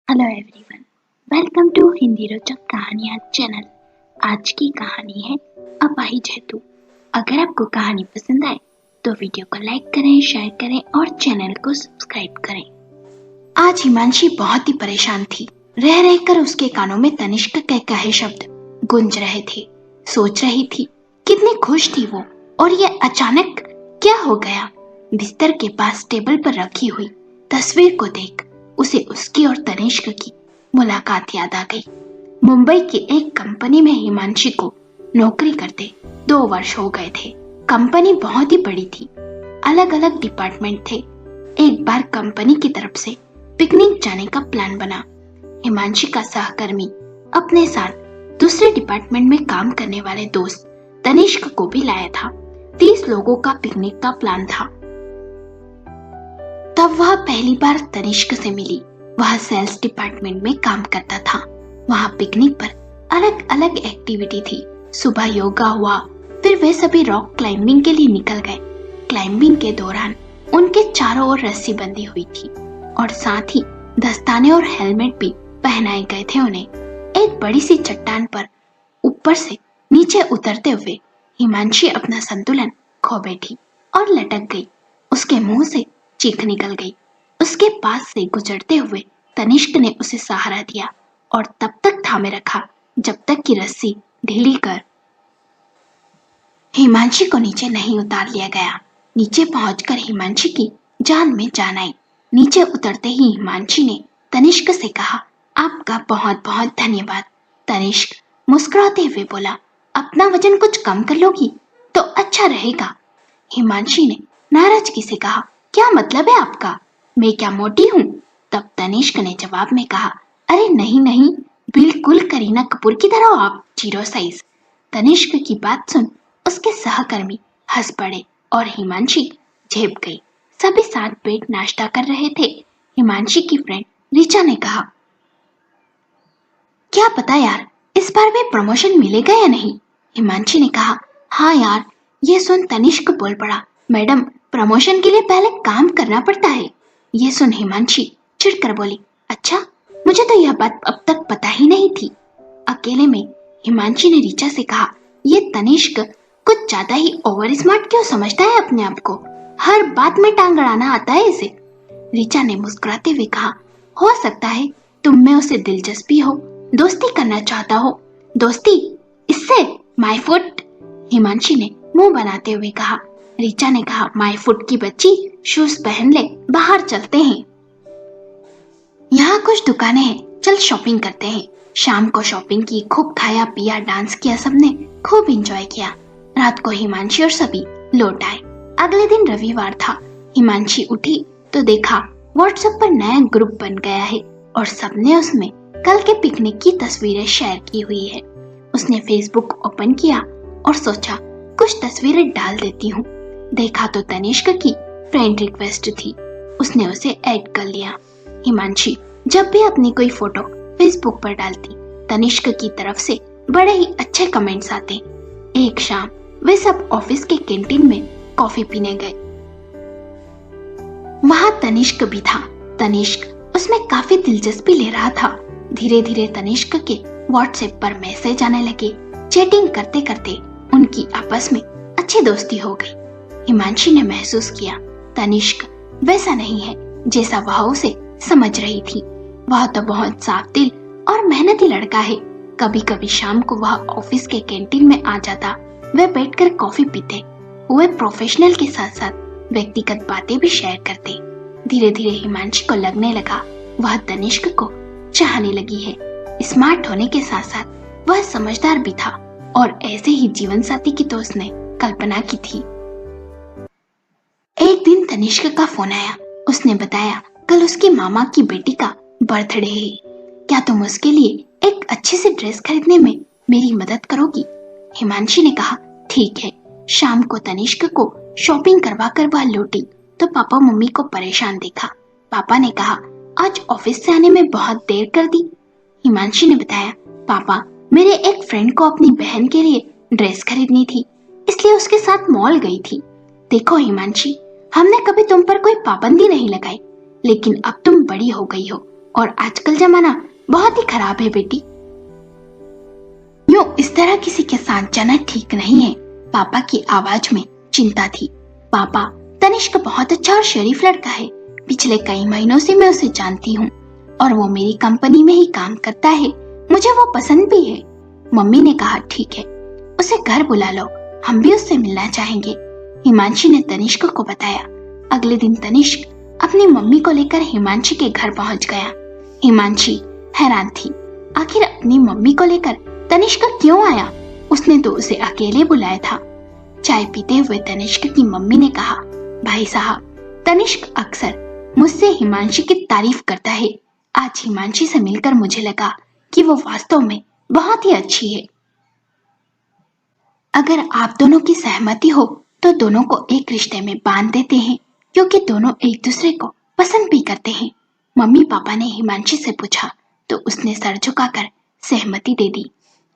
Hello everyone, welcome to Hindi रोचक कहानियाँ channel. आज की कहानी है अपाहिज है तू। अगर आपको कहानी पसंद आए तो वीडियो को लाइक करें, शेयर करें और चैनल को सब्सक्राइब करें। आज हिमांशी बहुत ही परेशान थी। रह रहकर उसके कानों में तनिष्क के कहे शब्द गूंज रहे थे। सोच रही थी कितनी खुश थी वो, और ये अचानक क्या हो गया। बिस्तर के पास टेबल पर रखी हुई तस्वीर को देख उसे उसकी और तनिष्क की मुलाकात याद आ गई। मुंबई की एक कंपनी में हिमांशी को नौकरी करते 2 वर्ष हो गए थे। कंपनी बहुत ही बड़ी थी, अलग अलग डिपार्टमेंट थे। एक बार कंपनी की तरफ से पिकनिक जाने का प्लान बना। हिमांशी का सहकर्मी अपने साथ दूसरे डिपार्टमेंट में काम करने वाले दोस्त तनिष्क को भी लाया था। 30 लोगों का पिकनिक का प्लान था। तब वह पहली बार तनिष्क से मिली। वह सेल्स डिपार्टमेंट में काम करता था। वहाँ पिकनिक पर अलग अलग एक्टिविटी थी। सुबह योगा हुआ, फिर वे सभी रॉक क्लाइंबिंग के लिए निकल गए। क्लाइंबिंग के दौरान उनके चारों ओर रस्सी बंधी हुई थी और साथ ही दस्ताने और हेलमेट भी पहनाए गए थे उन्हें। एक बड़ी सी चट्टान पर ऊपर से नीचे उतरते हुए हिमांशी अपना संतुलन खो बैठी और लटक गई। उसके मुंह से चीख निकल गई। उसके पास से गुजरते हुए तनिष्क ने उसे सहारा दिया और तब तक थामे रखा जब तक कि रस्सी ढीली कर हिमांशी को नीचे नहीं उतार लिया गया। नीचे पहुंचकर हिमांशी की जान में जान आई। नीचे उतरते ही हिमांशी ने तनिष्क से कहा, आपका बहुत बहुत धन्यवाद। तनिष्क मुस्कुराते हुए बोला, अपना वजन कुछ कम कर लोगी तो अच्छा रहेगा। हिमांशी ने नाराजगी से कहा, क्या मतलब है आपका, मैं क्या मोटी हूँ? तब तनिष्क ने जवाब में कहा, अरे नहीं नहीं, बिल्कुल करीना कपूर की तरह हो आप, 0 साइज। तनिष्क की बात सुन उसके सहकर्मी हंस पड़े और हिमांशी झेप गई। सभी साथ बैठ नाश्ता कर रहे थे। हिमांशी की फ्रेंड रिचा ने कहा, क्या पता यार, इस बार भी प्रमोशन मिलेगा या नहीं। हिमांशी ने कहा, हाँ यार। ये सुन तनिष्क बोल पड़ा, मैडम प्रमोशन के लिए पहले काम करना पड़ता है। ये सुन हिमांशी चिढ़कर बोली, अच्छा, मुझे तो यह बात अब तक पता ही नहीं थी। अकेले में हिमांशी ने रिचा से कहा, ये तनिष्क कुछ ज्यादा ही ओवर स्मार्ट क्यों समझता है अपने आप को, हर बात में टांग अड़ाना आता है इसे। रिचा ने मुस्कुराते हुए कहा, हो सकता है तुम में उसे दिलचस्पी हो, दोस्ती करना चाहता हो। दोस्ती इससे? My foot. हिमांशी ने मुंह बनाते हुए कहा। रिचा ने कहा, माय फुट की बच्ची, शूज पहन ले, बाहर चलते हैं। यहाँ कुछ दुकानें हैं, चल शॉपिंग करते हैं। शाम को शॉपिंग की, खूब खाया पिया, डांस किया, सबने खूब एंजॉय किया। रात को हिमांशी और सभी लौट आए। अगले दिन रविवार था। हिमांशी उठी तो देखा व्हाट्सएप पर नया ग्रुप बन गया है और सबने उसमें कल के पिकनिक की तस्वीरें शेयर की हुई है। उसने फेसबुक ओपन किया और सोचा कुछ तस्वीरें डाल देती हूँ। देखा तो तनिष्क की फ्रेंड रिक्वेस्ट थी। उसने उसे ऐड कर लिया। हिमांशी जब भी अपनी कोई फोटो फेसबुक पर डालती, तनिष्क की तरफ से बड़े ही अच्छे कमेंट्स आते। एक शाम वे सब ऑफिस के कैंटीन में कॉफी पीने गए। वहां तनिष्क भी था। तनिष्क उसमें काफी दिलचस्पी ले रहा था। धीरे धीरे तनिष्क के व्हाट्सएप पर मैसेज आने लगे। चैटिंग करते करते उनकी आपस में अच्छी दोस्ती हो गई। हिमांशी ने महसूस किया तनिष्क वैसा नहीं है जैसा वह उसे समझ रही थी। वह तो बहुत साफ दिल और मेहनती लड़का है। कभी कभी शाम को वह ऑफिस के कैंटीन में आ जाता। वे बैठकर कॉफी पीते हुए प्रोफेशनल के साथ साथ व्यक्तिगत बातें भी शेयर करते। धीरे धीरे हिमांशी को लगने लगा वह तनिष्क को चाहने लगी है। स्मार्ट होने के साथ साथ वह समझदार भी था और ऐसे ही जीवन साथी की तो उसने कल्पना की थी। एक दिन तनिष्क का फोन आया। उसने बताया कल उसकी मामा की बेटी का बर्थडे है, क्या तुम उसके लिए एक अच्छी सी ड्रेस खरीदने में मेरी मदद करोगी। हिमांशी ने कहा, ठीक है। शाम को तनिष्क को शॉपिंग करवा कर वह लौटी तो पापा मम्मी को परेशान देखा। पापा ने कहा, आज ऑफिस से आने में बहुत देर कर दी। हिमांशी ने बताया, पापा मेरे एक फ्रेंड को अपनी बहन के लिए ड्रेस खरीदनी थी, इसलिए उसके साथ मॉल गई थी। देखो हिमांशी, हमने कभी तुम पर कोई पाबंदी नहीं लगाई, लेकिन अब तुम बड़ी हो गई हो और आजकल जमाना बहुत ही खराब है बेटी। यूं इस तरह किसी के साथ जाना ठीक नहीं है। पापा की आवाज में चिंता थी। पापा, तनिष्क बहुत अच्छा और शरीफ लड़का है। पिछले कई महीनों से मैं उसे जानती हूँ और वो मेरी कंपनी में ही काम करता है। मुझे वो पसंद भी है। मम्मी ने कहा, ठीक है, उसे घर बुला लो, हम भी उससे मिलना चाहेंगे। हिमांशी ने तनिष्क को बताया। अगले दिन तनिष्क अपनी मम्मी को लेकर हिमांशी के घर पहुंच गया। हिमांशी हैरान थी, आखिर अपनी मम्मी को लेकर तनिष्क क्यों आया? उसने तो उसे अकेले बुलाया था। चाय पीते हुए तनिष्क की मम्मी ने कहा, भाई साहब, तनिष्क अक्सर मुझसे हिमांशी की तारीफ करता है। आज हिमांशी से मिलकर मुझे लगा कि वो वास्तव में बहुत ही अच्छी है। अगर आप दोनों की सहमति हो तो दोनों को एक रिश्ते में बांध देते हैं, क्योंकि दोनों एक दूसरे को पसंद भी करते हैं। मम्मी पापा ने हिमांशी से पूछा तो उसने सर झुकाकर सहमति दे दी।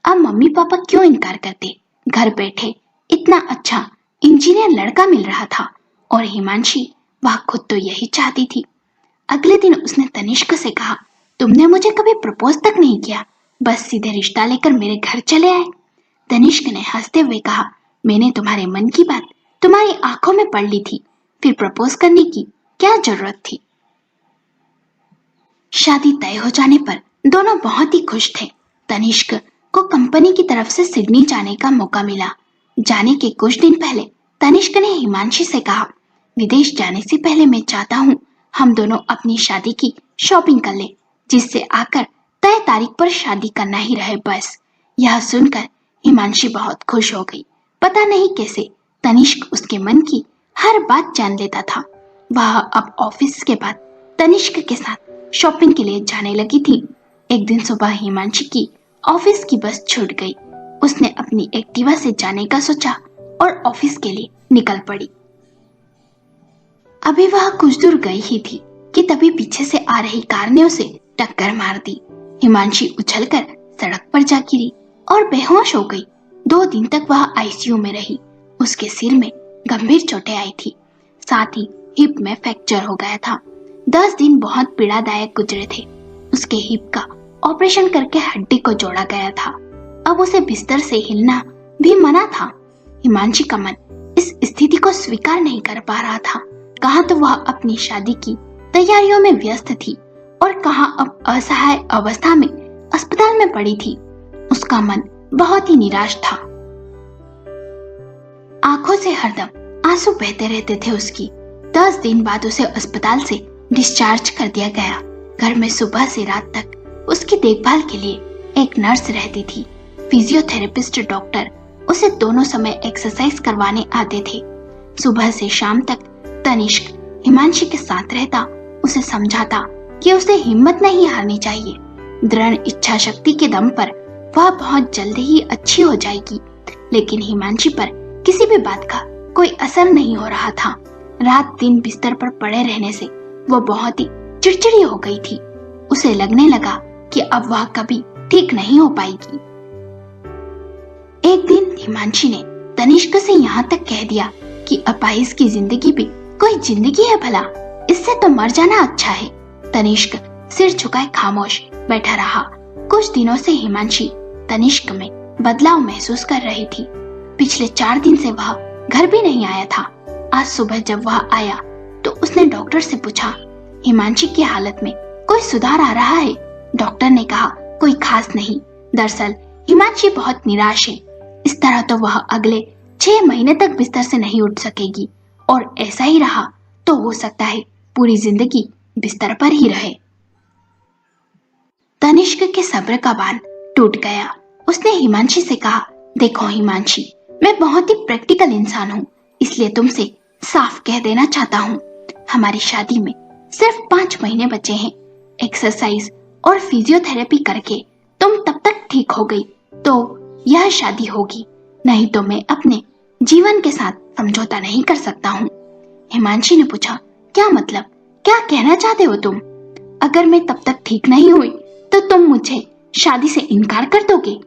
अब मम्मी पापा क्यों इनकार करते? घर बैठे इतना अच्छा इंजीनियर लड़का मिल रहा था और हिमांशी वह खुद तो यही चाहती थी। अगले दिन उसने तनिष्क से कहा, तुमने मुझे कभी प्रपोज तक नहीं किया, बस सीधे रिश्ता लेकर मेरे घर चले आए। तनिष्क ने हंसते हुए कहा, मैंने तुम्हारे मन की बात तुम्हारी आंखों में पढ़ ली थी, फिर प्रपोज करने की क्या जरूरत थी? शादी तय हो जाने पर दोनों बहुत ही खुश थे। तनिष्क को कंपनी की तरफ से सिडनी जाने का मौका मिला। जाने के कुछ दिन पहले तनिष्क ने हिमांशी से कहा, विदेश जाने से पहले मैं चाहता हूँ हम दोनों अपनी शादी की शॉपिंग कर ले, जिससे आकर तय तारीख पर शादी करना ही रहे बस। यह सुनकर हिमांशी बहुत खुश हो गई। पता नहीं कैसे तनिष्क उसके मन की हर बात जान लेता था। वह अब ऑफिस के बाद तनिष्क के साथ शॉपिंग के लिए जाने लगी थी। एक दिन सुबह हिमांशी की ऑफिस की बस छूट गई। उसने अपनी एक्टिवा से जाने का सोचा और ऑफिस के लिए निकल पड़ी। अभी वह कुछ दूर गई ही थी कि तभी पीछे से आ रही कार ने उसे टक्कर मार दी। हिमांशी उछलकर सड़क पर जा गिरी और बेहोश हो गई। 2 दिन तक वह आईसीयू में रही। उसके सिर में गंभीर चोटें आई थी, साथ ही हिप में फ्रैक्चर हो गया था। 10 दिन बहुत पीड़ादायक गुजरे थे। उसके हिप का ऑपरेशन करके हड्डी को जोड़ा गया था। अब उसे बिस्तर से हिलना भी मना था। हिमांशी का मन इस स्थिति को स्वीकार नहीं कर पा रहा था। कहाँ तो वह अपनी शादी की तैयारियों में व्यस्त थी और कहाँ अब असहाय अवस्था में अस्पताल में पड़ी थी। उसका मन बहुत ही निराश था। आंखों से हरदम आंसू बहते रहते थे उसकी। 10 दिन बाद उसे अस्पताल से डिस्चार्ज कर दिया गया। घर में सुबह से रात तक उसकी देखभाल के लिए एक नर्स रहती थी। फिजियोथेरेपिस्ट डॉक्टर उसे दोनों समय एक्सरसाइज करवाने आते थे। सुबह से शाम तक तनिष्क हिमांशी के साथ रहता, उसे समझाता कि उसे हिम्मत नहीं हारनी चाहिए। दृढ़ इच्छा शक्ति के दम पर वह बहुत जल्द ही अच्छी हो जाएगी। लेकिन हिमांशी पर किसी भी बात का कोई असर नहीं हो रहा था। रात दिन बिस्तर पर पड़े रहने से वो बहुत ही चिड़चिड़ी हो गई थी। उसे लगने लगा कि अब वह कभी ठीक नहीं हो पाएगी। एक दिन हिमांशी ने तनिष्क से यहाँ तक कह दिया कि अपाहिज की जिंदगी भी कोई जिंदगी है भला, इससे तो मर जाना अच्छा है। तनिष्क सिर झुकाए खामोश बैठा रहा। कुछ दिनों से हिमांशी तनिष्क में बदलाव महसूस कर रही थी। पिछले 4 दिन से वह घर भी नहीं आया था। आज सुबह जब वह आया तो उसने डॉक्टर से पूछा, हिमांशी की हालत में कोई सुधार आ रहा है? डॉक्टर ने कहा, कोई खास नहीं। दरअसल हिमांशी बहुत निराश है। इस तरह तो वह अगले 6 महीने तक बिस्तर से नहीं उठ सकेगी और ऐसा ही रहा तो हो सकता है पूरी जिंदगी बिस्तर पर ही रहे। तनिष्क के सब्र का बांध टूट गया। उसने हिमांशी से कहा, देखो हिमांशी, मैं बहुत ही प्रैक्टिकल इंसान हूँ, इसलिए तुमसे साफ कह देना चाहता हूँ, हमारी शादी में सिर्फ 5 महीने बचे हैं। एक्सरसाइज और फिजियोथेरेपी करके तुम तब तक ठीक हो गई तो यह शादी होगी, नहीं तो मैं अपने जीवन के साथ समझौता नहीं कर सकता हूँ। हिमांशी ने पूछा, क्या मतलब, क्या कहना चाहते हो तुम? अगर मैं तब तक ठीक नहीं हुई तो तुम मुझे शादी से इनकार कर दोगे?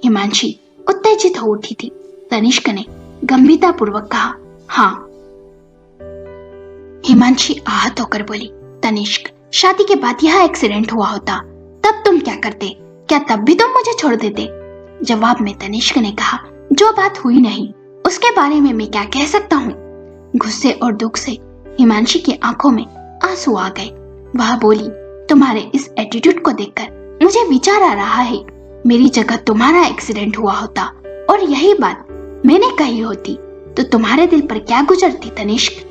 हिमांशी उत्तेजित हो उठी थी। तनिष्क ने गंभीरता पूर्वक कहा, हाँ। हिमांशी आहत होकर बोली, तनिष्क, शादी के बाद यह एक्सीडेंट हुआ होता तब तुम क्या करते? क्या तब भी तुम मुझे छोड़ देते? जवाब में तनिष्क ने कहा, जो बात हुई नहीं उसके बारे में मैं क्या कह सकता हूँ। गुस्से और दुख से हिमांशी की आंखों में आंसू आ गए। वह बोली, तुम्हारे इस एटीट्यूड को देखकर मुझे विचार आ रहा है, मेरी जगह तुम्हारा एक्सीडेंट हुआ होता और यही बात मैंने कही होती तो तुम्हारे दिल पर क्या गुजरती तनिष्क?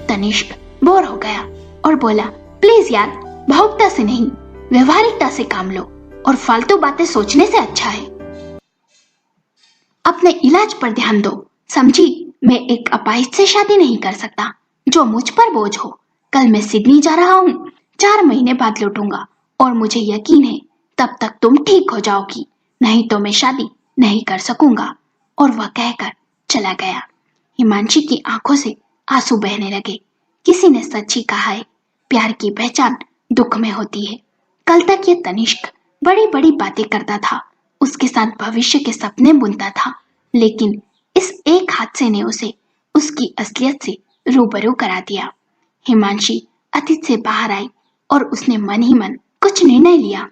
तनिष्क बोर हो गया और बोला, प्लीज यार, भावुकता से नहीं व्यवहारिकता से काम लो और फालतू बातें सोचने से अच्छा है अपने इलाज पर ध्यान दो, समझी? मैं एक अपाहिज से शादी नहीं कर सकता जो मुझ पर बोझ हो। कल मैं सिडनी जा रहा हूँ, 4 महीने बाद लौटूंगा और मुझे यकीन है तब तक तुम ठीक हो जाओगी, नहीं तो मैं शादी नहीं कर सकूंगा। और वह कहकर चला गया। हिमांशी की आंखों से आंसू बहने लगे। किसी ने सच ही कहा है, प्यार की पहचान दुख में होती है। कल तक ये तनिष्क बड़ी बड़ी बातें करता था, उसके साथ भविष्य के सपने बुनता था, लेकिन इस एक हादसे ने उसे उसकी असलियत से रूबरू करा दिया। हिमांशी अतीत से बाहर आई और उसने मन ही मन कुछ निर्णय लिया।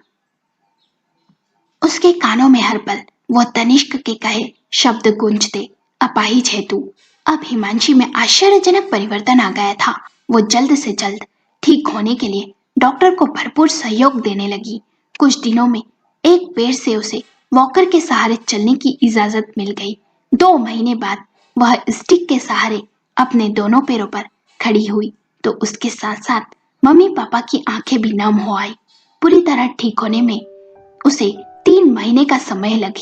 उसके कानों में हर पल वो तनिष्क के कहे शब्द गूंजते, अपाहिज है तू। अब हिमांशी में आश्चर्यजनक परिवर्तन आ गया था। वो जल्द से जल्द ठीक होने के लिए डॉक्टर को भरपूर सहयोग देने लगी। कुछ दिनों में एक पैर से उसे वॉकर के सहारे चलने की इजाजत मिल गई। 2 महीने बाद वह स्टिक के सहारे अपने दोनों पैरों पर खड़ी हुई तो उसके साथ साथ मम्मी पापा की आंखें भी नम हो आई। पूरी तरह ठीक होने में उसे 3 महीने का समय लगी।